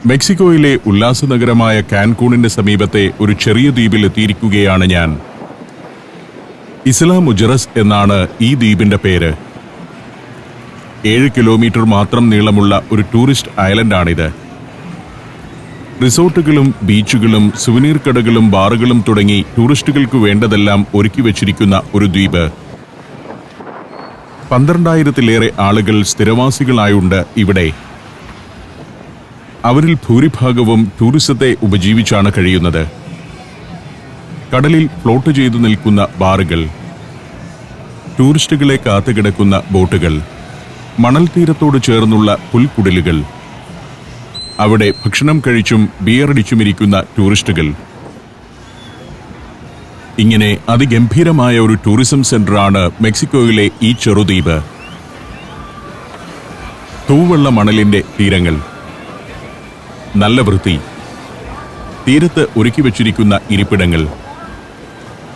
മെക്സിക്കോയിലെ ഉല്ലാസനഗരമായ കാൻകൂണിന്റെ സമീപത്തെ ഒരു ചെറിയ ദ്വീപിൽ എത്തിയിരിക്കുകയാണ് ഞാൻ. ഇസ്ലാ മുജറസ് എന്നാണ് ഈ ദ്വീപിന്റെ പേര്. 7 കിലോമീറ്റർ മാത്രം നീളമുള്ള ഒരു ടൂറിസ്റ്റ് ഐലൻഡാണിത്. റിസോർട്ടുകളും ബീച്ചുകളും സുവനീർ കടകളും ബാറുകളും തുടങ്ങി ടൂറിസ്റ്റുകൾക്ക് വേണ്ടതെല്ലാം ഒരുക്കി വച്ചിരിക്കുന്ന ഒരു ദ്വീപ്. 12,000-ലേറെ ആളുകൾ സ്ഥിരവാസികളായുണ്ട് ഇവിടെ. അവരിൽ ഭൂരിഭാഗവും ടൂറിസത്തെ ഉപജീവിച്ചാണ് കഴിയുന്നത്. കടലിൽ ഫ്ലോട്ട് ചെയ്തു നിൽക്കുന്ന ബാറുകൾ, ടൂറിസ്റ്റുകളെ കാത്തുകിടക്കുന്ന ബോട്ടുകൾ, മണൽ തീരത്തോട് ചേർന്നുള്ള പുൽക്കുടിലുകൾ, അവിടെ ഭക്ഷണം കഴിച്ചും ബിയറടിച്ചുമിരിക്കുന്ന ടൂറിസ്റ്റുകൾ. ഇങ്ങനെ അതിഗംഭീരമായ ഒരു ടൂറിസം സെന്ററാണ് മെക്സിക്കോയിലെ ഈ ചെറുദ്വീപ്. തൂവെള്ള മണലിന്റെ തീരങ്ങൾ, നല്ല വൃത്തി, തീരത്ത് ഒരുക്കി വച്ചിരിക്കുന്ന ഇരിപ്പിടങ്ങൾ,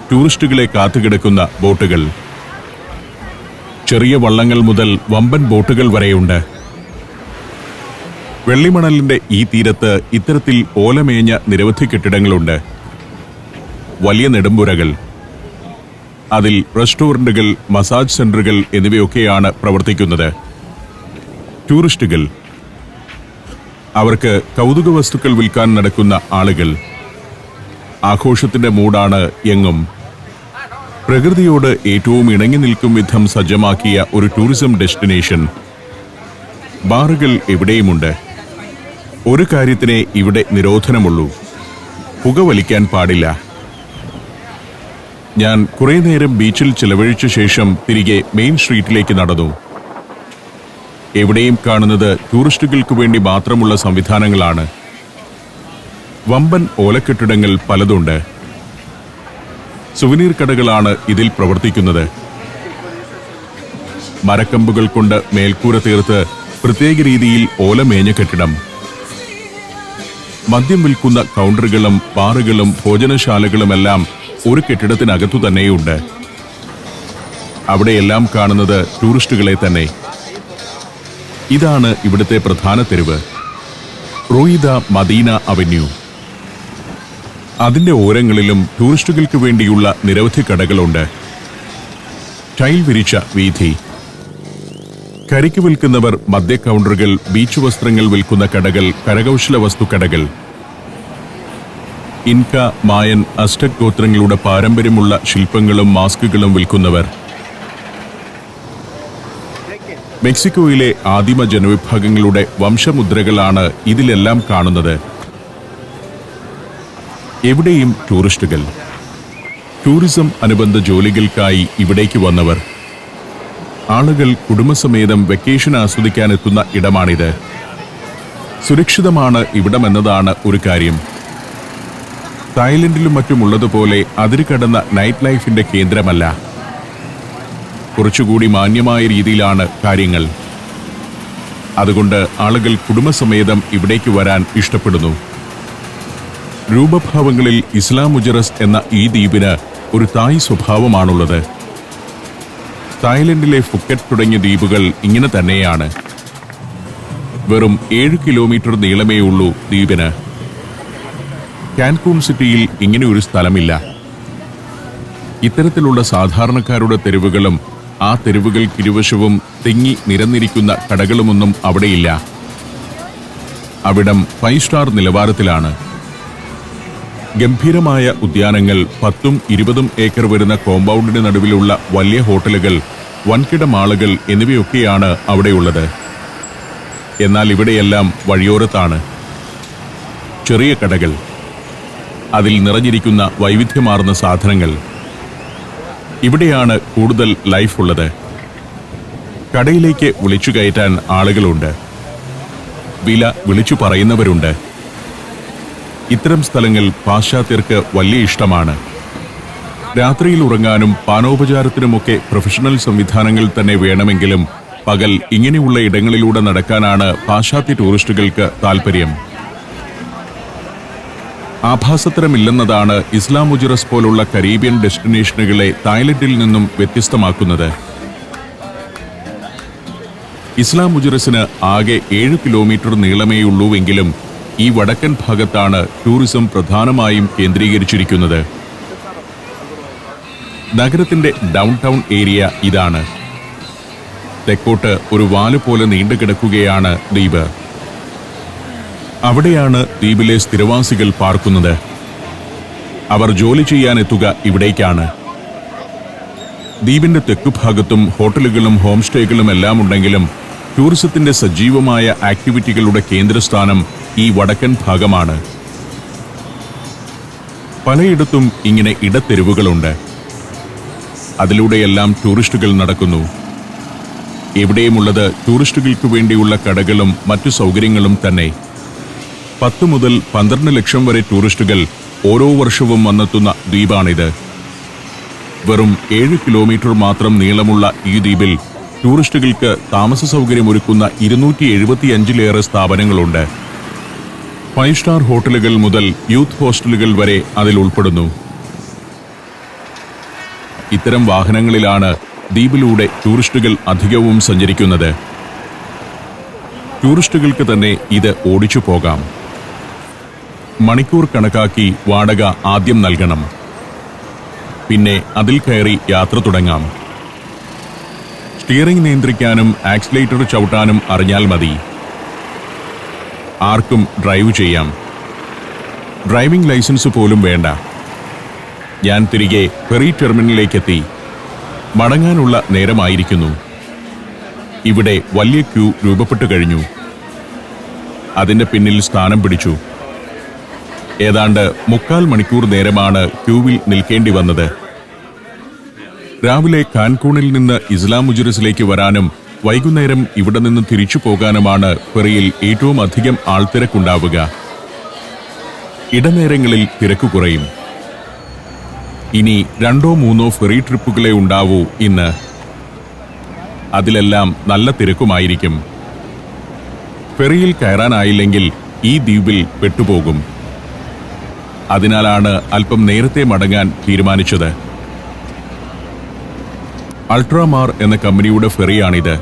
ടൂറിസ്റ്റുകളെ കാത്തുകിടക്കുന്ന ബോട്ടുകൾ, ചെറിയ വള്ളങ്ങൾ മുതൽ വമ്പൻ ബോട്ടുകൾ വരെയുണ്ട്. വെള്ളിമണലിന്റെ ഈ തീരത്ത് ഇത്തരത്തിൽ ഓലമേഞ്ഞ നിരവധി കെട്ടിടങ്ങളുണ്ട്. വലിയ നെടുമ്പുരകൾ, അതിൽ റെസ്റ്റോറന്റുകൾ, മസാജ് സെന്ററുകൾ എന്നിവയൊക്കെയാണ് പ്രവർത്തിക്കുന്നത്. ടൂറിസ്റ്റുകൾ, അവർക്ക് കൗതുക വസ്തുക്കൾ വിൽക്കാൻ നടക്കുന്ന ആളുകൾ. ആഘോഷത്തിന്റെ മൂടാണ് എങ്ങും. പ്രകൃതിയോട് ഏറ്റവും ഇണങ്ങി നിൽക്കും വിധം സജ്ജമാക്കിയ ഒരു ടൂറിസം ഡെസ്റ്റിനേഷൻ. ബാറുകൾ എവിടെയുമുണ്ട്. ഒരു കാര്യത്തിനെ ഇവിടെ നിരോധനമുള്ളൂ: പുകവലിക്കാൻ പാടില്ല. ഞാൻ കുറേ നേരം ബീച്ചിൽ ചിലവഴിച്ച ശേഷം തിരികെ മെയിൻ സ്ട്രീറ്റിലേക്ക് നടന്നു. എവിടെയും കാണുന്നത് ടൂറിസ്റ്റുകൾക്ക് വേണ്ടി മാത്രമുള്ള സംവിധാനങ്ങളാണ്. വമ്പൻ ഓലക്കെട്ടിടങ്ങൾ പലതുണ്ട്. സുവനീർ കടകളാണ് ഇതിൽ പ്രവർത്തിക്കുന്നത്. മരക്കമ്പുകൾ കൊണ്ട് മേൽക്കൂര തീർത്ത് പ്രത്യേക രീതിയിൽ ഓലമേഞ്ഞ കെട്ടിടം. മദ്യം വിൽക്കുന്ന കൗണ്ടറുകളും ബാറുകളും ഭോജനശാലകളുമെല്ലാം ഒരു കെട്ടിടത്തിനകത്തു തന്നെയുണ്ട്. അവിടെയെല്ലാം കാണുന്നത് ടൂറിസ്റ്റുകളെ തന്നെ. ഇതാണ് ഇവിടുത്തെ പ്രധാന തെരുവ്, റൂയിദ മദീന അവന്യൂ. അതിന്റെ ഓരങ്ങളിലും ടൂറിസ്റ്റുകൾക്ക് വേണ്ടിയുള്ള നിരവധി കടകളുണ്ട്. ടൈൽ വിരിച്ച വീഥി, കരിക്ക് വിൽക്കുന്നവർ, മദ്യ കൗണ്ടറുകൾ, ബീച്ച് വസ്ത്രങ്ങൾ വിൽക്കുന്ന കടകൾ, കരകൗശല വസ്തുക്കടകൾ. ഇൻക, മായൻ, അസ്റ്റക് ഗോത്രങ്ങളുടെ പാരമ്പര്യമുള്ള ശില്പങ്ങളും മാസ്കുകളും വിൽക്കുന്നവർ. മെക്സിക്കോയിലെ ആദിമ ജനവിഭാഗങ്ങളുടെ വംശമുദ്രകളാണ് ഇതിലെല്ലാം കാണുന്നത്. എവിടെയും ടൂറിസ്റ്റുകൾ, ടൂറിസം അനുബന്ധ ജോലികൾക്കായി ഇവിടേക്ക് വന്നവർ. ആളുകൾ കുടുംബസമേതം വെക്കേഷൻ ആസ്വദിക്കാനെത്തുന്ന ഇടമാണിത്. സുരക്ഷിതമാണ് ഇവിടമെന്നതാണ് ഒരു കാര്യം. തായ്ലൻഡിലും മറ്റുമുള്ളതുപോലെ അതിരുകടന്ന നൈറ്റ് ലൈഫിന്റെ കേന്ദ്രമല്ല. കുറച്ചുകൂടി മാന്യമായ രീതിയിലാണ് കാര്യങ്ങൾ. അതുകൊണ്ട് ആളുകൾ കുടുംബസമേതം ഇവിടേക്ക് വരാൻ ഇഷ്ടപ്പെടുന്നു. രൂപഭാവങ്ങളിൽ ഇസ്ലാ മുജറസ് എന്ന ഈ ദ്വീപിന് ഒരു തായ് സ്വഭാവമാണുള്ളത്. തായ്ലൻഡിലെ ഫുക്കറ്റ് തുടങ്ങിയ ദ്വീപുകൾ ഇങ്ങനെ തന്നെയാണ്. വെറും 7 കിലോമീറ്റർ നീളമേ ഉള്ളൂ ദ്വീപിന്. കാൻകൂൺ സിറ്റിയിൽ ഇങ്ങനെ ഒരു സ്ഥലമില്ല. ഇത്തരത്തിലുള്ള സാധാരണക്കാരുടെ തെരുവുകളും ആ തെരുവുകൾക്കിരുവശവും തിങ്ങി നിരന്നിരിക്കുന്ന കടകളുമൊന്നും അവിടെയില്ല. അവിടം 5 സ്റ്റാർ നിലവാരത്തിലാണ്. ഗംഭീരമായ ഉദ്യാനങ്ങൾ, 10-20 ഏക്കർ വരുന്ന കോമ്പൗണ്ടിന് നടുവിലുള്ള വലിയ ഹോട്ടലുകൾ, വൻകിട മാളുകൾ എന്നിവയൊക്കെയാണ് അവിടെയുള്ളത്. എന്നാൽ ഇവിടെയെല്ലാം വഴിയോരത്താണ്. ചെറിയ കടകൾ, അതിൽ നിറഞ്ഞിരിക്കുന്ന വൈവിധ്യമാർന്ന സാധനങ്ങൾ. ഇവിടെയാണ് കൂടുതൽ ലൈഫ് ഉള്ളത്. കടയിലേക്ക് വിളിച്ചു കയറ്റാൻ ആളുകളുണ്ട്. വില വിളിച്ചു പറയുന്നവരുണ്ട്. ഇത്തരം സ്ഥലങ്ങൾ പാശ്ചാത്യർക്ക് വലിയ ഇഷ്ടമാണ്. രാത്രിയിൽ ഉറങ്ങാനും പാനോപചാരത്തിനുമൊക്കെ പ്രൊഫഷണൽ സംവിധാനങ്ങൾ തന്നെ വേണമെങ്കിലും പകൽ ഇങ്ങനെയുള്ള ഇടങ്ങളിലൂടെ നടക്കാനാണ് പാശ്ചാത്യ ടൂറിസ്റ്റുകൾക്ക് താൽപ്പര്യം. ആഭാസത്തരമില്ലെന്നതാണ് ഇസ്ലാ മുജറസ് പോലുള്ള കരീബിയൻ ഡെസ്റ്റിനേഷനുകളെ തായ്ലൻഡിൽ നിന്നും വ്യത്യസ്തമാക്കുന്നത്. ഇസ്ലാ മുജറസിന് ആകെ 7 കിലോമീറ്റർ നീളമേയുള്ളൂവെങ്കിലും ഈ വടക്കൻ ഭാഗത്താണ് ടൂറിസം പ്രധാനമായും കേന്ദ്രീകരിച്ചിരിക്കുന്നത്. നഗരത്തിന്റെ ഡൗൺ ടൗൺ ഏരിയ ഇതാണ്. തെക്കോട്ട് ഒരു വാല് പോലെ നീണ്ടുകിടക്കുകയാണ് ദ്വീപ്. അവിടെയാണ് ദ്വീപിലെ സ്ഥിരവാസികൾ പാർക്കുന്നത്. അവർ ജോലി ചെയ്യാനെത്തുക ഇവിടേക്കാണ്. ദ്വീപിന്റെ തെക്കുഭാഗത്തും ഹോട്ടലുകളും ഹോം സ്റ്റേകളും എല്ലാം ഉണ്ടെങ്കിലും ടൂറിസത്തിന്റെ സജീവമായ ആക്ടിവിറ്റികളുടെ കേന്ദ്രസ്ഥാനം ഈ വടക്കൻ ഭാഗമാണ്. പലയിടത്തും ഇങ്ങനെ ഇടത്തെരുവുകളുണ്ട്. അതിലൂടെയെല്ലാം ടൂറിസ്റ്റുകൾ നടക്കുന്നു. എവിടെയുമുള്ളത് ടൂറിസ്റ്റുകൾക്ക് വേണ്ടിയുള്ള കടകളും മറ്റു സൗകര്യങ്ങളും തന്നെ. 10 മുതൽ 12 ലക്ഷം വരെ ടൂറിസ്റ്റുകൾ ഓരോ വർഷവും വന്നെത്തുന്ന ദ്വീപാണിത്. വെറും 7 കിലോമീറ്റർ മാത്രം നീളമുള്ള ഈ ദ്വീപിൽ ടൂറിസ്റ്റുകൾക്ക് താമസ സൗകര്യമൊരുക്കുന്ന 275-ലേറെ സ്ഥാപനങ്ങളുണ്ട്. 5 സ്റ്റാർ ഹോട്ടലുകൾ മുതൽ യൂത്ത് ഹോസ്റ്റലുകൾ വരെ അതിൽ ഉൾപ്പെടുന്നു. ഇത്തരം വാഹനങ്ങളിലാണ് ദ്വീപിലൂടെ ടൂറിസ്റ്റുകൾ അധികവും സഞ്ചരിക്കുന്നത്. ടൂറിസ്റ്റുകൾക്ക് തന്നെ ഇത് ഓടിച്ചു പോകാം. മണിക്കൂർ കണക്കാക്കി വാടക ആദ്യം നൽകണം. പിന്നെ അതിൽ കയറി യാത്ര തുടങ്ങാം. സ്റ്റിയറിംഗ് നിയന്ത്രിക്കാനും ആക്സിലേറ്റർ ചവിട്ടാനും അറിഞ്ഞാൽ മതി. ആർക്കും ഡ്രൈവ് ചെയ്യാം. ഡ്രൈവിംഗ് ലൈസൻസ് പോലും വേണ്ട. ഞാൻ തിരികെ ഫെറി ടെർമിനലിലേക്കെത്തി. മടങ്ങാനുള്ള നേരമായിരിക്കുന്നു. ഇവിടെ വലിയ ക്യൂ രൂപപ്പെട്ടു കഴിഞ്ഞു. അതിന്റെ പിന്നിൽ സ്ഥാനം പിടിച്ചു. ഏതാണ്ട് 3/4 മണിക്കൂർ നേരമാണ് ക്യൂവിൽ നിൽക്കേണ്ടി വന്നത്. രാവിലെ കാൻകൂണിൽ നിന്ന് ഇസ്ലാമുജറസിലേക്ക് വരാനും വൈകുന്നേരം ഇവിടെ നിന്ന് തിരിച്ചു പോകാനുമാണ് ഫെറിയിൽ ഏറ്റവും അധികം ആൾത്തിരക്കുണ്ടാവുക. ഇടനേരങ്ങളിൽ തിരക്ക് കുറയും. ഇനി 2-3 ഫെറി ട്രിപ്പുകളെ ഉണ്ടാവൂ ഇന്ന്. അതിലെല്ലാം നല്ല തിരക്കുമായിരിക്കും. ഫെറിയിൽ കയറാനായില്ലെങ്കിൽ ഈ ദ്വീപിൽ പെട്ടുപോകും. അതിനാലാണ് അല്പം നേരത്തെ മടങ്ങാൻ തീരുമാനിച്ചത്. അൾട്രാമാർ എന്ന കമ്പനിയുടെ ഫെറിയാണിത്.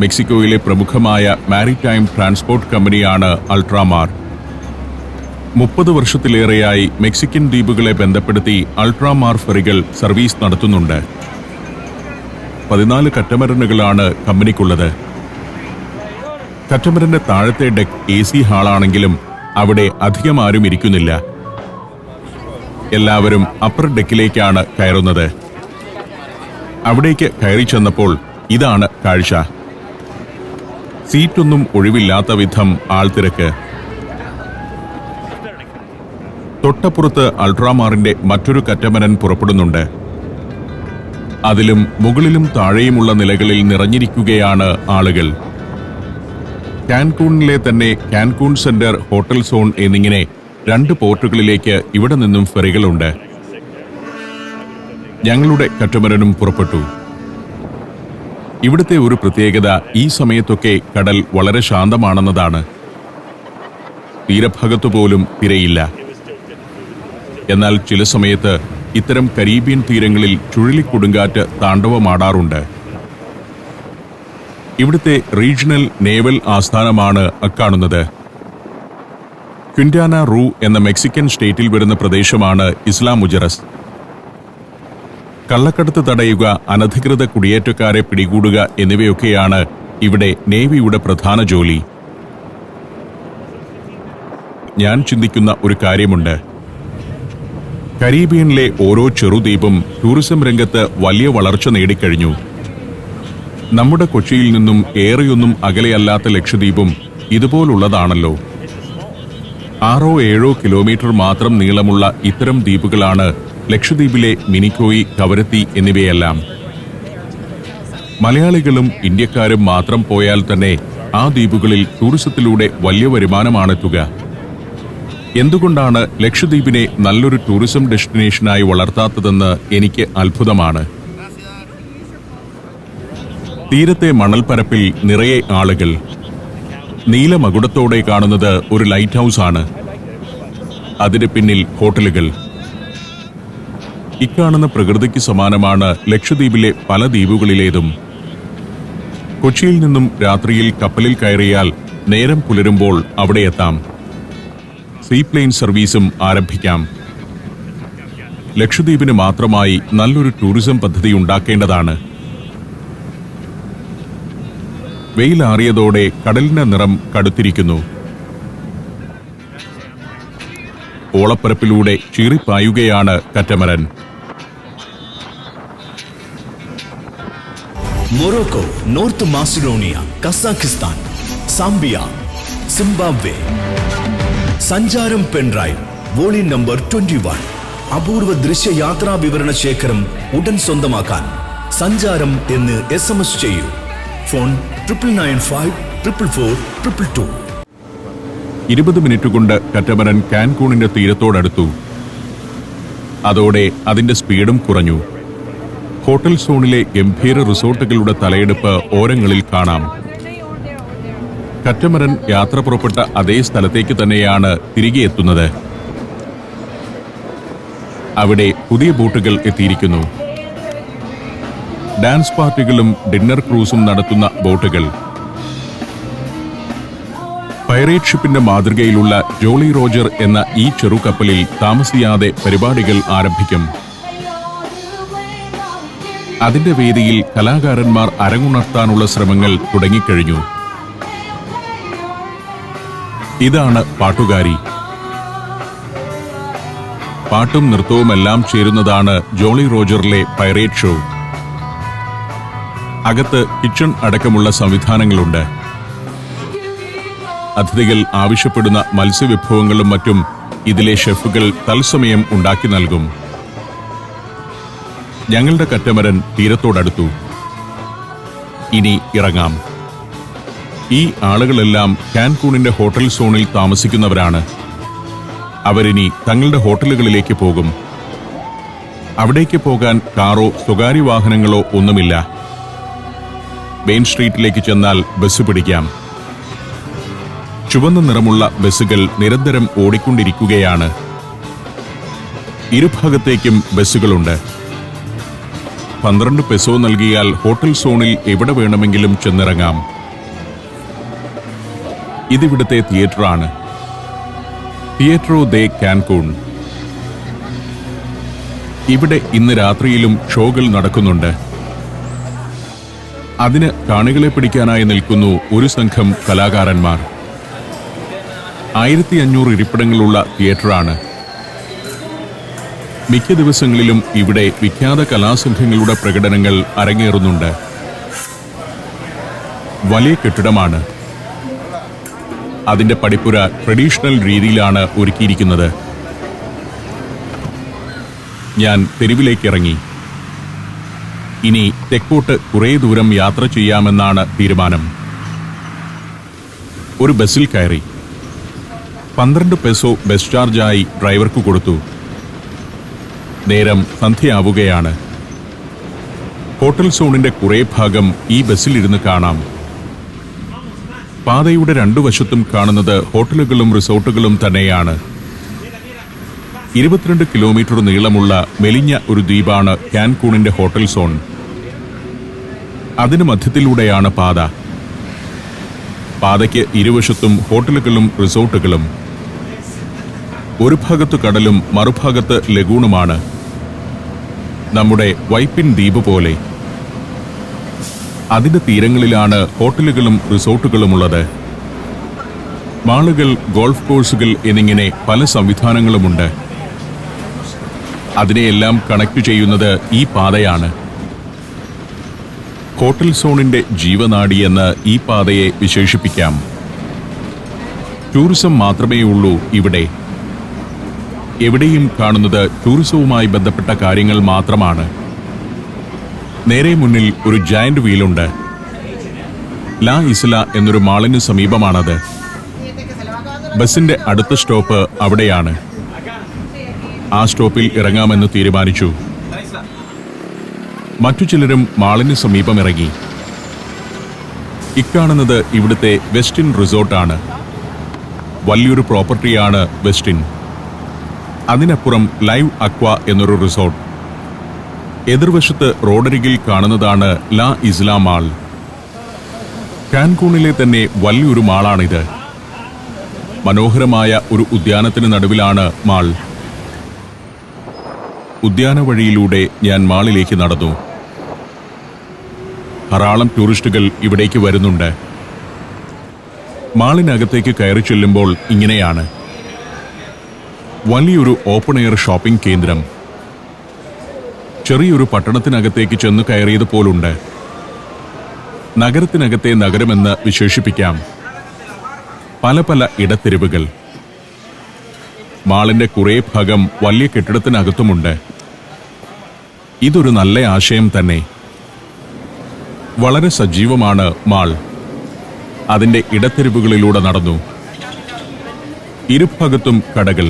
മെക്സിക്കോയിലെ പ്രമുഖമായ മാരിടൈം ട്രാൻസ്പോർട്ട് കമ്പനിയാണ് അൾട്രാമാർ. 30 വർഷത്തിലേറെയായി മെക്സിക്കൻ ദ്വീപുകളെ ബന്ധപ്പെടുത്തി അൾട്രാമാർ ഫെറികൾ സർവീസ് നടത്തുന്നുണ്ട്. 14 കറ്റമരനുകളാണ് കമ്പനിക്കുള്ളത്. കറ്റമരന്റെ താഴത്തെ ഡെക്ക് AC ഹാളാണെങ്കിലും അവിടെ അധികം ആരും ഇരിക്കുന്നില്ല. എല്ലാവരും അപ്പർ ഡെക്കിലേക്കാണ് കയറുന്നത്. അവിടേക്ക് കയറി ചെന്നപ്പോൾ ഇതാണ് കാഴ്ച. സീറ്റൊന്നും ഒഴിവില്ലാത്ത വിധം ആൾത്തിരക്ക്. തൊട്ടപ്പുറത്ത് അൾട്രാമാറിന്റെ മറ്റൊരു കറ്റമരൻ പുറപ്പെടുന്നുണ്ട്. അതിലും മുകളിലും താഴെയുമുള്ള നിലകളിൽ നിറഞ്ഞിരിക്കുകയാണ് ആളുകൾ. കാൻകൂണിലെ തന്നെ കാൻകൂൺ സെന്റർ, ഹോട്ടൽ സോൺ എന്നിങ്ങനെ 2 പോർട്ടുകളിലേക്ക് ഇവിടെ നിന്നും ഫെറികളുണ്ട്. ഞങ്ങളുടെ കറ്റമരനും പുറപ്പെട്ടു. ഇവിടുത്തെ ഒരു പ്രത്യേകത ഈ സമയത്തൊക്കെ കടൽ വളരെ ശാന്തമാണെന്നതാണ്. തീരഭാഗത്തു പോലും തിരയില്ല. എന്നാൽ ചില സമയത്ത് ഇത്തരം കരീബിയൻ തീരങ്ങളിൽ ചുഴലിക്കൊടുങ്കാറ്റ് താണ്ഡവമാടാറുണ്ട്. ഇവിടുത്തെ റീജിയണൽ നേവൽ ആസ്ഥാനമാണ് അക്കാണുന്നത്. ക്വിന്റാന റൂ എന്ന മെക്സിക്കൻ സ്റ്റേറ്റിൽ വരുന്ന പ്രദേശമാണ് ഇസ്ലാമുജറസ്. കള്ളക്കടത്ത് തടയുക, അനധികൃത കുടിയേറ്റക്കാരെ പിടികൂടുക എന്നിവയൊക്കെയാണ് ഇവിടെ നേവിയുടെ പ്രധാന ജോലി. ഞാൻ ചിന്തിക്കുന്ന ഒരു കാര്യമുണ്ട്. കരീബിയനിലെ ഓരോ ചെറുദ്വീപും ടൂറിസം രംഗത്ത് വലിയ വളർച്ച നേടിക്കഴിഞ്ഞു. നമ്മുടെ കൊച്ചിയിൽ നിന്നും ഏറെയൊന്നും അകലെയല്ലാത്ത ലക്ഷദ്വീപും ഇതുപോലുള്ളതാണല്ലോ. 6-7 കിലോമീറ്റർ മാത്രം നീളമുള്ള ഇത്തരം ദ്വീപുകളാണ് ലക്ഷദ്വീപിലെ മിനിക്കോയി, കവരത്തി എന്നിവയെല്ലാം. മലയാളികളും ഇന്ത്യക്കാരും മാത്രം പോയാൽ തന്നെ ആ ദ്വീപുകളിൽ ടൂറിസത്തിലൂടെ വലിയ വരുമാനമാണെത്തുക. എന്തുകൊണ്ടാണ് ലക്ഷദ്വീപിനെ നല്ലൊരു ടൂറിസം ഡെസ്റ്റിനേഷനായി വളർത്താത്തതെന്ന് എനിക്ക് അത്ഭുതമാണ്. തീരത്തെ മണൽപ്പരപ്പിൽ നിറയെ ആളുകൾ. നീലമകുടത്തോടെ കാണുന്നത് ഒരു ലൈറ്റ് ഹൗസ് ആണ്. അതിന് പിന്നിൽ ഹോട്ടലുകൾ. ഇക്കാണുന്ന പ്രകൃതിക്ക് സമാനമാണ് ലക്ഷദ്വീപിലെ പല ദ്വീപുകളിലേതും. കൊച്ചിയിൽ നിന്നും രാത്രിയിൽ കപ്പലിൽ കയറിയാൽ നേരം പുലരുമ്പോൾ അവിടെ എത്താം. സീപ്ലെയിൻ സർവീസും ആരംഭിക്കാം. ലക്ഷദ്വീപിന് മാത്രമായി നല്ലൊരു ടൂറിസം പദ്ധതി ഉണ്ടാക്കേണ്ടതാണ്. വെയിലാറിയതോടെ കടലിന്റെ നിറം കടുത്തിരിക്കുന്നു. ഓളപ്പരപ്പിലൂടെ ചീറിപ്പായുകയാണ് catamaran. Morocco, North Macedonia, Kazakhstan, Zambia, Zimbabwe. സഞ്ചാരം പെൻഡ്രൈവ് വോളിയം നമ്പർ 21. അപൂർവ ദൃശ്യയാത്രാ വിവരണ ശേഖരം ഉടൻ സ്വന്തമാക്കാൻ സഞ്ചാരം എന്ന് SMS ചെയ്യൂ. ഫോൺ 9995444222. 20 മിനിറ്റ് കൊണ്ട് കറ്റമരൻ കാൻകൂണിന്റെ തീരത്തോടടുത്തു. അതോടെ അതിന്റെ സ്പീഡും കുറഞ്ഞു. ഹോട്ടൽ സോണിലെ ഗംഭീര റിസോർട്ടുകളുടെ തലയെടുപ്പ് ഓരങ്ങളിൽ കാണാം. കറ്റമരൻ യാത്ര പുറപ്പെട്ട അതേ സ്ഥലത്തേക്ക് തന്നെയാണ് തിരികെ എത്തുന്നത്. അവിടെ പുതിയ ബോട്ടുകൾ എത്തിയിരിക്കുന്നു. ഡാൻസ് പാർട്ടികളും ഡിന്നർ ക്രൂസും നടത്തുന്ന ബോട്ടുകൾ. പൈറേറ്റ് ഷിപ്പിന്റെ മാതൃകയിലുള്ള ജോളി റോജർ എന്ന ഈ ചെറുകപ്പലിൽ താമസിയാതെ പരിപാടികൾ ആരംഭിക്കും. അതിന്റെ വേദിയിൽ കലാകാരന്മാർ അരങ്ങുണർത്താനുള്ള ശ്രമങ്ങൾ തുടങ്ങിക്കഴിഞ്ഞു. ഇതാണ് പാട്ടുകാരി. പാട്ടും നൃത്തവുമെല്ലാം ചേരുന്നതാണ് ജോളി റോജറിലെ പൈറേറ്റ് ഷോ. അകത്ത് കിച്ചൺ അടക്കമുള്ള സംവിധാനങ്ങളുണ്ട്. അതിഥികൾ ആവശ്യപ്പെടുന്ന മത്സ്യവിഭവങ്ങളും മറ്റും ഇതിലെ ഷെഫുകൾ തത്സമയം ഉണ്ടാക്കി നൽകും. ഞങ്ങളുടെ കറ്റമരൻ തീരത്തോടടുത്തു. ഇനി ഇറങ്ങാം. ഈ ആളുകളെല്ലാം കാൻകൂണിന്റെ ഹോട്ടൽ സോണിൽ താമസിക്കുന്നവരാണ്. അവരിനി തങ്ങളുടെ ഹോട്ടലുകളിലേക്ക് പോകും. അവിടേക്ക് പോകാൻ കാറോ സ്വകാര്യ വാഹനങ്ങളോ ഒന്നുമില്ല. മെയിൻ സ്ട്രീറ്റിലേക്ക് ചെന്നാൽ ബസ് പിടിക്കാം. ചുവന്ന നിറമുള്ള ബസ്സുകൾ നിരന്തരം ഓടിക്കൊണ്ടിരിക്കുകയാണ്. ഇരുഭാഗത്തേക്കും ബസ്സുകളുണ്ട്. 12 പെസോ നൽകിയാൽ ഹോട്ടൽ സോണിൽ എവിടെ വേണമെങ്കിലും ചെന്നിറങ്ങാം. ഇതിവിടുത്തെ തിയേറ്ററാണ്. തിയേറ്ററോ ദേ കാൻകൂൺ. ഇവിടെ ഇന്ന് രാത്രിയിലും ഷോകൾ നടക്കുന്നുണ്ട്. അതിന് കാണികളെ പിടിക്കാനായി നിൽക്കുന്നു ഒരു സംഘം കലാകാരന്മാർ. 1500 ഇരിപ്പിടങ്ങളുള്ള തിയേറ്ററാണ്. മിക്ക ദിവസങ്ങളിലും ഇവിടെ വിഖ്യാത കലാസംഘങ്ങളുടെ പ്രകടനങ്ങൾ അരങ്ങേറുന്നുണ്ട്. വലിയ കെട്ടിടമാണ്. അതിന്റെ പടിപ്പുര ട്രഡീഷണൽ രീതിയിലാണ് ഒരുക്കിയിരിക്കുന്നത്. ഞാൻ തെരുവിലേക്കിറങ്ങി. ഇനി തെക്കോട്ട് കുറേ ദൂരം യാത്ര ചെയ്യാമെന്നാണ് തീരുമാനം. ഒരു ബസ്സിൽ കയറി. 12 പെസോ ബസ് ചാർജായി ഡ്രൈവർക്ക് കൊടുത്തു. നേരം സന്ധ്യയാവുകയാണ്. ഹോട്ടൽ സോണിന്റെ കുറേ ഭാഗം ഈ ബസ്സിലിരുന്ന് കാണാം. പാതയുടെ 2 വശത്തും കാണുന്നത് ഹോട്ടലുകളും റിസോർട്ടുകളും തന്നെയാണ്. 22 കിലോമീറ്റർ നീളമുള്ള മെലിഞ്ഞ ഒരു ദ്വീപാണ് കാൻകൂണിന്റെ ഹോട്ടൽ സോൺ. അതിന് മധ്യത്തിലൂടെയാണ് പാത. പാതയ്ക്ക് ഇരുവശത്തും ഹോട്ടലുകളും റിസോർട്ടുകളും. ഒരു ഭാഗത്ത് കടലും മറുഭാഗത്ത് ലഗൂണുമാണ്. നമ്മുടെ വൈപ്പിൻ ദ്വീപ് പോലെ. അതിന്റെ തീരങ്ങളിലാണ് ഹോട്ടലുകളും റിസോർട്ടുകളുമുള്ളത്. മാളുകൾ, ഗോൾഫ് കോഴ്സുകൾ എന്നിങ്ങനെ പല സംവിധാനങ്ങളുമുണ്ട്. അതിനെയെല്ലാം കണക്ട് ചെയ്യുന്നത് ഈ പാതയാണ്. ഹോട്ടൽ സോണിന്റെ ജീവനാഡി എന്ന് ഈ പാതയെ വിശേഷിപ്പിക്കാം. ടൂറിസം മാത്രമേ ഉള്ളൂ ഇവിടെ. എവിടെയും കാണുന്നത് ടൂറിസവുമായി ബന്ധപ്പെട്ട കാര്യങ്ങൾ മാത്രമാണ്. നേരെ മുന്നിൽ ഒരു ജയന്റ് വീലുണ്ട്. ലാ ഇസ്ല എന്നൊരു മാളിന് സമീപമാണത്. ബസിന്റെ അടുത്ത സ്റ്റോപ്പ് അവിടെയാണ്. ആ സ്റ്റോപ്പിൽ ഇറങ്ങാമെന്ന് തീരുമാനിച്ചു. മറ്റു ചിലരും മാളിന് സമീപം ഇറങ്ങി. ഇക്കാണുന്നത് ഇവിടുത്തെ വെസ്റ്റിൻ റിസോർട്ടാണ്. വലിയൊരു പ്രോപ്പർട്ടിയാണ് വെസ്റ്റിൻ. അതിനപ്പുറം ലൈവ് അക്വ എന്നൊരു റിസോർട്ട്. എതിർവശത്ത് റോഡരികിൽ കാണുന്നതാണ് ലാ ഇസ്ല മാൾ. കാൻകൂണിലെ തന്നെ വലിയൊരു മാളാണിത്. മനോഹരമായ ഒരു ഉദ്യാനത്തിന് നടുവിലാണ് മാൾ. ഉദ്യാന വഴിയിലൂടെ ഞാൻ മാളിലേക്ക് നടന്നു. ധാരാളം ടൂറിസ്റ്റുകൾ ഇവിടേക്ക് വരുന്നുണ്ട്. മാളിനകത്തേക്ക് കയറി ചെല്ലുമ്പോൾ ഇങ്ങനെയാണ്. വലിയൊരു ഓപ്പൺ എയർ ഷോപ്പിംഗ് കേന്ദ്രം. ചെറിയൊരു പട്ടണത്തിനകത്തേക്ക് ചെന്ന് കയറിയതുപോലുണ്ട്. നഗരത്തിനകത്തെ നഗരമെന്ന് വിശേഷിപ്പിക്കാം. പല പല ഇടത്തെരുവുകൾ. മാളിന്റെ കുറേ ഭാഗം വലിയ കെട്ടിടത്തിനകത്തുമുണ്ട്. ഇതൊരു നല്ല ആശയം തന്നെ. വളരെ സജീവമാണ് മാൾ. അതിന്റെ ഇടത്തെരുവുകളിലൂടെ നടന്നു. ഇരുഭാഗത്തും കടകൾ,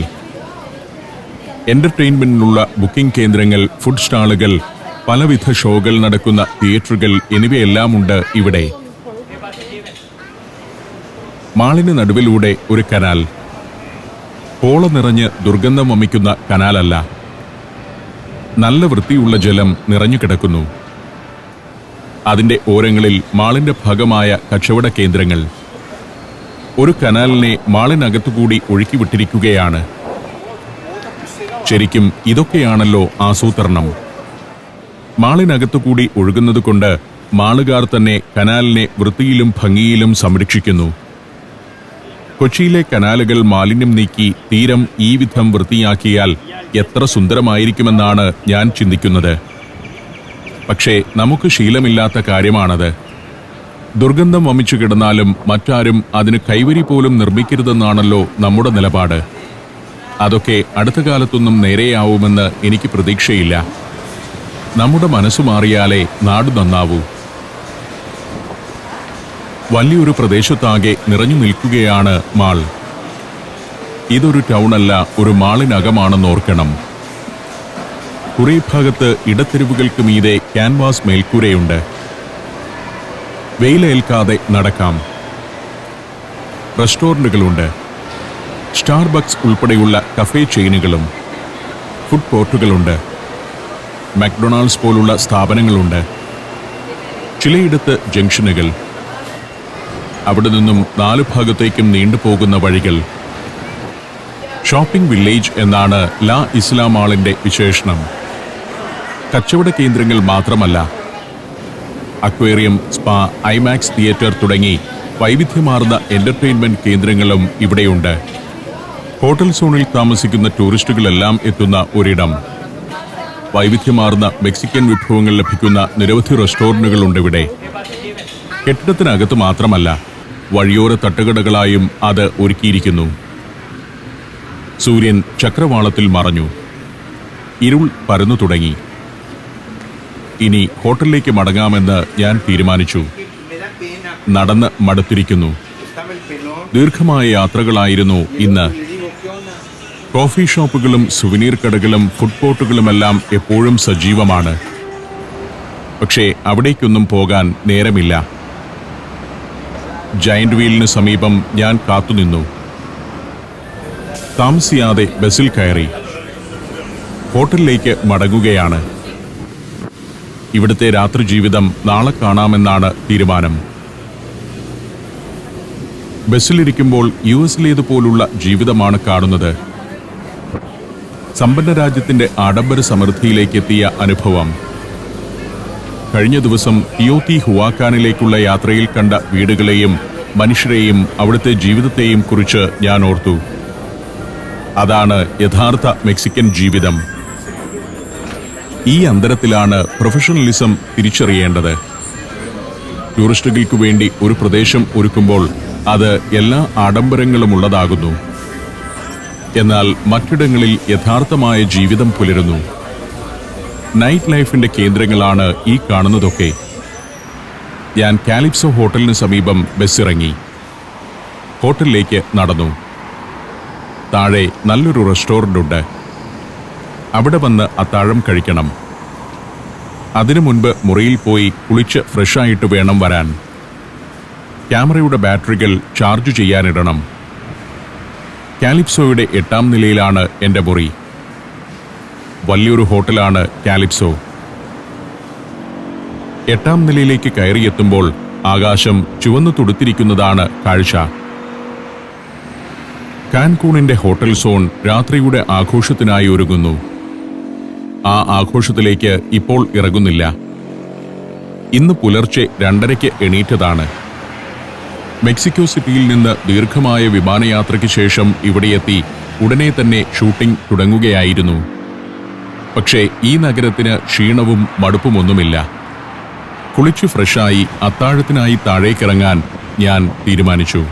എന്റർടൈൻമെന്റിനുള്ള ബുക്കിംഗ് കേന്ദ്രങ്ങൾ, ഫുഡ് സ്റ്റാളുകൾ, പലവിധ ഷോകൾ നടക്കുന്ന തിയേറ്ററുകൾ എന്നിവയെല്ലാം ഉണ്ട് ഇവിടെ. മാളിന് നടുവിലൂടെ ഒരു കനാൽ. പോള നിറഞ്ഞ് ദുർഗന്ധം വമിക്കുന്ന കനാലല്ല. നല്ല വൃത്തിയുള്ള ജലം നിറഞ്ഞു കിടക്കുന്നു. അതിന്റെ ഓരങ്ങളിൽ മാളിന്റെ ഭാഗമായ കച്ചവട കേന്ദ്രങ്ങൾ. ഒരു കനാലിനെ മാളിനകത്തുകൂടി ഒഴുക്കിവിട്ടിരിക്കുകയാണ്. ശരിക്കും ഇതൊക്കെയാണല്ലോ ആസൂത്രണം. മാളിനകത്തുകൂടി ഒഴുകുന്നതുകൊണ്ട് മാളുകാർ തന്നെ കനാലിനെ വൃത്തിയിലും ഭംഗിയിലും സംരക്ഷിക്കുന്നു. കൊച്ചിയിലെ കനാലുകൾ മാലിന്യം നീക്കി തീരം ഈ വിധം വൃത്തിയാക്കിയാൽ എത്ര സുന്ദരമായിരിക്കുമെന്നാണ് ഞാൻ ചിന്തിക്കുന്നത്. പക്ഷേ നമുക്ക് ശീലമില്ലാത്ത കാര്യമാണത്. ദുർഗന്ധം വമിച്ചു കിടന്നാലും മറ്റാരും അതിന് കൈവരി പോലും നിർമ്മിക്കരുതെന്നാണല്ലോ നമ്മുടെ നിലപാട്. അതൊക്കെ അടുത്ത കാലത്തൊന്നും നേരെയാവുമെന്ന് എനിക്ക് പ്രതീക്ഷയില്ല. നമ്മുടെ മനസ്സു മാറിയാലേ നാട് നന്നാവൂ. വലിയൊരു പ്രദേശത്താകെ നിറഞ്ഞു നിൽക്കുകയാണ് മാൾ. ഇതൊരു ടൗണല്ല, ഒരു മാളിനകമാണെന്നോർക്കണം. കുറേ ഭാഗത്ത് ഇടത്തെരുവുകൾക്ക് മീതെ ക്യാൻവാസ് മേൽക്കൂരയുണ്ട്. വെയിലേൽക്കാതെ നടക്കാം. റെസ്റ്റോറന്റുകളുണ്ട്. സ്റ്റാർബക്സ് ഉൾപ്പെടെയുള്ള കഫേ ചെയിനുകളും. ഫുഡ് കോർട്ടുകളുണ്ട്. മക്ഡൊണാൾഡ്സ് പോലുള്ള സ്ഥാപനങ്ങളുണ്ട്. ചിലയിടത്ത് ജംഗ്ഷനുകൾ. അവിടെ നിന്നും 4 ഭാഗത്തേക്കും നീണ്ടുപോകുന്ന വഴികൾ. ഷോപ്പിംഗ് വില്ലേജ് എന്നാണ് ലാ ഇസ്ലാം മാളിന്റെ വിശേഷണം. കച്ചവട കേന്ദ്രങ്ങൾ മാത്രമല്ല, അക്വേറിയം, സ്പാ, ഐമാക്സ് തിയേറ്റർ തുടങ്ങി വൈവിധ്യമാർന്ന എന്റർടൈൻമെന്റ് കേന്ദ്രങ്ങളും ഇവിടെയുണ്ട്. ഹോട്ടൽ സോണിൽ താമസിക്കുന്ന ടൂറിസ്റ്റുകളെല്ലാം എത്തുന്ന ഒരിടം. വൈവിധ്യമാർന്ന മെക്സിക്കൻ വിഭവങ്ങൾ ലഭിക്കുന്ന നിരവധി റെസ്റ്റോറന്റുകളുണ്ട് ഇവിടെ. കെട്ടിടത്തിനകത്ത് മാത്രമല്ല, വഴിയോര തട്ടുകടകളായും അത് ഒരുക്കിയിരിക്കുന്നു. സൂര്യൻ ചക്രവാളത്തിൽ മറഞ്ഞു. ഇരുൾ പരന്നു തുടങ്ങി. ഇനി ഹോട്ടലിലേക്ക് മടങ്ങാമെന്ന് ഞാൻ തീരുമാനിച്ചു. നടന്ന് മടുത്തിരിക്കുന്നു. ദീർഘമായ യാത്രകളായിരുന്നു ഇന്ന്. കോഫി ഷോപ്പുകളും സുവനീർ കടകളും ഫുഡ് കോർട്ടുകളുമെല്ലാം എപ്പോഴും സജീവമാണ്. പക്ഷേ അവിടേക്കൊന്നും പോകാൻ നേരമില്ല. ജയന്റ് വീലിന് സമീപം ഞാൻ കാത്തുനിന്നു. താമസിയാതെ ബസിൽ കയറി. ഹോട്ടലിലേക്ക് മടങ്ങുകയാണ്. ഇവിടുത്തെ രാത്രി ജീവിതം നാളെ കാണാമെന്നാണ് തീരുമാനം. ബസ്സിലിരിക്കുമ്പോൾ യുഎസിലേതുപോലുള്ള ജീവിതമാണ് കാണുന്നത്. സമ്പന്ന രാജ്യത്തിന്റെ ആഡംബര സമൃദ്ധിയിലേക്കെത്തിയ അനുഭവം. കഴിഞ്ഞ ദിവസം തിയോത്തി ഹുവാക്കാനിലേക്കുള്ള യാത്രയിൽ കണ്ട വീടുകളെയും മനുഷ്യരെയും അവിടുത്തെ ജീവിതത്തെയും കുറിച്ച് ഞാൻ ഓർത്തു. അതാണ് യഥാർത്ഥ മെക്സിക്കൻ ജീവിതം. ഈ അന്തരത്തിലാണ് പ്രൊഫഷണലിസം തിരിച്ചറിയേണ്ടത്. ടൂറിസ്റ്റുകൾക്കു വേണ്ടി ഒരു പ്രദേശം ഒരുക്കുമ്പോൾ അത് എല്ലാ ആഡംബരങ്ങളും ഉള്ളതാകുന്നു. എന്നാൽ മറ്റിടങ്ങളിൽ യഥാർത്ഥമായ ജീവിതം പുലരുന്നു. നൈറ്റ് ലൈഫിന്റെ കേന്ദ്രങ്ങളാണ് ഈ കാണുന്നതൊക്കെ. ഞാൻ കാലിപ്സോ ഹോട്ടലിന് സമീപം ബസ്സിറങ്ങി. ഹോട്ടലിലേക്ക് നടന്നു. താഴെ നല്ലൊരു റെസ്റ്റോറന്റ് ഉണ്ട്. അവിടെ വന്ന് അത്താഴം കഴിക്കണം. അതിനു മുൻപ് മുറിയിൽ പോയി കുളിച്ച് ഫ്രഷായിട്ട് വേണം വരാൻ. ക്യാമറയുടെ ബാറ്ററികൾ ചാർജ് ചെയ്യാനിടണം. കാലിപ്സോയുടെ 8ാം നിലയിലാണ് എൻ്റെ മുറി. വലിയൊരു ഹോട്ടലാണ് കാലിപ്സോ. 8ാം നിലയിലേക്ക് കയറിയെത്തുമ്പോൾ ആകാശം ചുവന്നു തുടുത്തിരിക്കുന്നതാണ് കാഴ്ച. കാൻകൂണിന്റെ ഹോട്ടൽ സോൺ രാത്രിയുടെ ആഘോഷത്തിനായി ഒരുങ്ങുന്നു. ആ ആഘോഷത്തിലേക്ക് ഇപ്പോൾ ഇറങ്ങുന്നില്ല. ഇന്ന് പുലർച്ചെ 2:30 എണീറ്റതാണ്. മെക്സിക്കോ സിറ്റിയിൽ നിന്ന് ദീർഘമായ വിമാനയാത്രയ്ക്ക് ശേഷം ഇവിടെയെത്തി ഉടനെ തന്നെ ഷൂട്ടിംഗ് തുടങ്ങുകയായിരുന്നു. പക്ഷേ ഈ നഗരത്തിന് ക്ഷീണവും മടുപ്പുമൊന്നുമില്ല. കുളിച്ചു ഫ്രഷായി അത്താഴത്തിനായി താഴേക്കിറങ്ങാൻ ഞാൻ തീരുമാനിച്ചു.